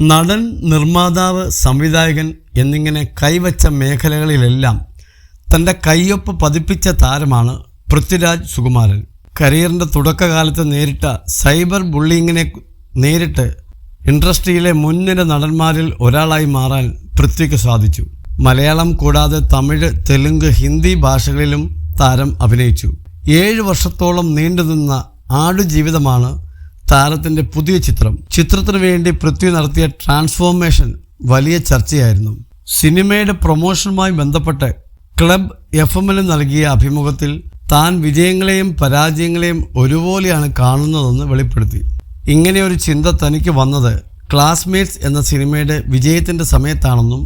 നടൻ, നിർമ്മാതാവ്, സംവിധായകൻ എന്നിങ്ങനെ കൈവച്ച മേഖലകളിലെല്ലാം തൻ്റെ കയ്യൊപ്പ് പതിപ്പിച്ച താരമാണ് പൃഥ്വിരാജ് സുകുമാരൻ. കരിയറിൻ്റെ തുടക്കകാലത്ത് നേരിട്ട സൈബർ ബുള്ളിങ്ങിനെ നേരിട്ട് ഇൻഡസ്ട്രിയിലെ മുൻനിര നടന്മാരിൽ ഒരാളായി മാറാൻ പൃഥ്വിക്ക് സാധിച്ചു. മലയാളം കൂടാതെ തമിഴ്, തെലുങ്ക്, ഹിന്ദി ഭാഷകളിലും താരം അഭിനയിച്ചു. 7 വർഷത്തോളം നീണ്ടുനിന്ന ആടുജീവിതമാണ് താരത്തിൻ്റെ പുതിയ ചിത്രം. ചിത്രത്തിനു വേണ്ടി പൃഥ്വി നടത്തിയ ട്രാൻസ്ഫോർമേഷൻ വലിയ ചർച്ചയായിരുന്നു. സിനിമയുടെ പ്രൊമോഷനുമായി ബന്ധപ്പെട്ട് ക്ലബ് FM-ന് നൽകിയ അഭിമുഖത്തിൽ താൻ വിജയങ്ങളെയും പരാജയങ്ങളെയും ഒരുപോലെയാണ് കാണുന്നതെന്ന് വെളിപ്പെടുത്തി. ഇങ്ങനെ ഒരു ചിന്ത തനിക്ക് വന്നത് ക്ലാസ്മേറ്റ്സ് എന്ന സിനിമയുടെ വിജയത്തിൻ്റെ സമയത്താണെന്നും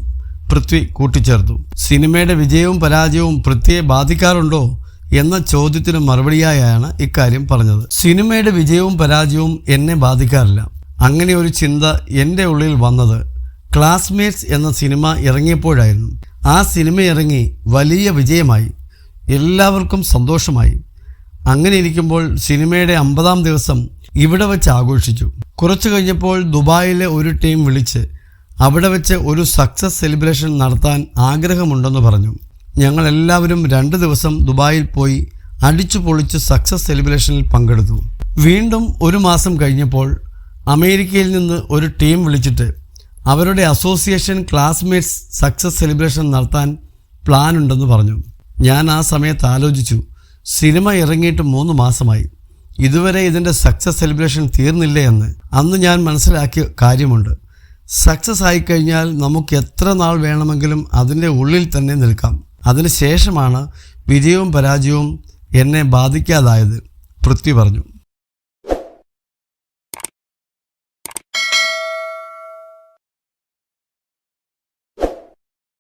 പൃഥ്വി കൂട്ടിച്ചേർത്തു. സിനിമയുടെ വിജയവും പരാജയവും പൃഥ്വിയെ ബാധിക്കാറുണ്ടോ എന്ന ചോദ്യത്തിന് മറുപടിയായാണ് ഇക്കാര്യം പറഞ്ഞത്. സിനിമയുടെ വിജയവും പരാജയവും എന്നെ ബാധിക്കാറില്ല. അങ്ങനെ ഒരു ചിന്ത എൻ്റെ ഉള്ളിൽ വന്നത് ക്ലാസ്മേറ്റ്സ് എന്ന സിനിമ ഇറങ്ങിയപ്പോഴായിരുന്നു. ആ സിനിമ ഇറങ്ങി വലിയ വിജയമായി, എല്ലാവർക്കും സന്തോഷമായി. അങ്ങനെ ഇരിക്കുമ്പോൾ സിനിമയുടെ 50-ാം ദിവസം ഇവിടെ വെച്ച് ആഘോഷിച്ചു. കുറച്ചു കഴിഞ്ഞപ്പോൾ ദുബായിലെ ഒരു ടീം വിളിച്ച് അവിടെ വെച്ച് ഒരു സക്സസ് സെലിബ്രേഷൻ നടത്താൻ ആഗ്രഹമുണ്ടെന്ന് പറഞ്ഞു. ഞങ്ങളെല്ലാവരും 2 ദിവസം ദുബായിൽ പോയി അടിച്ചു പൊളിച്ച് സക്സസ് സെലിബ്രേഷനിൽ പങ്കെടുത്തു. വീണ്ടും 1 മാസം കഴിഞ്ഞപ്പോൾ അമേരിക്കയിൽ നിന്ന് ഒരു ടീം വിളിച്ചിട്ട് അവരുടെ അസോസിയേഷൻ ക്ലാസ്മേറ്റ്സ് സക്സസ് സെലിബ്രേഷൻ നടത്താൻ പ്ലാൻ ഉണ്ടെന്ന് പറഞ്ഞു. ഞാൻ ആ സമയത്ത് ആലോചിച്ചു, സിനിമ ഇറങ്ങിയിട്ട് 3 മാസമായി, ഇതുവരെ ഇതിൻ്റെ സക്സസ് സെലിബ്രേഷൻ തീർന്നില്ലേ എന്ന്. അന്ന് ഞാൻ മനസ്സിലാക്കിയ കാര്യമുണ്ട്, സക്സസ് ആയിക്കഴിഞ്ഞാൽ നമുക്ക് എത്ര നാൾ വേണമെങ്കിലും അതിൻ്റെ ഉള്ളിൽ തന്നെ നിൽക്കാം. അതിനുശേഷമാണ് വിജയവും പരാജയവും എന്നെ ബാധിക്കാതായത്, പൃഥ്വി പറഞ്ഞു.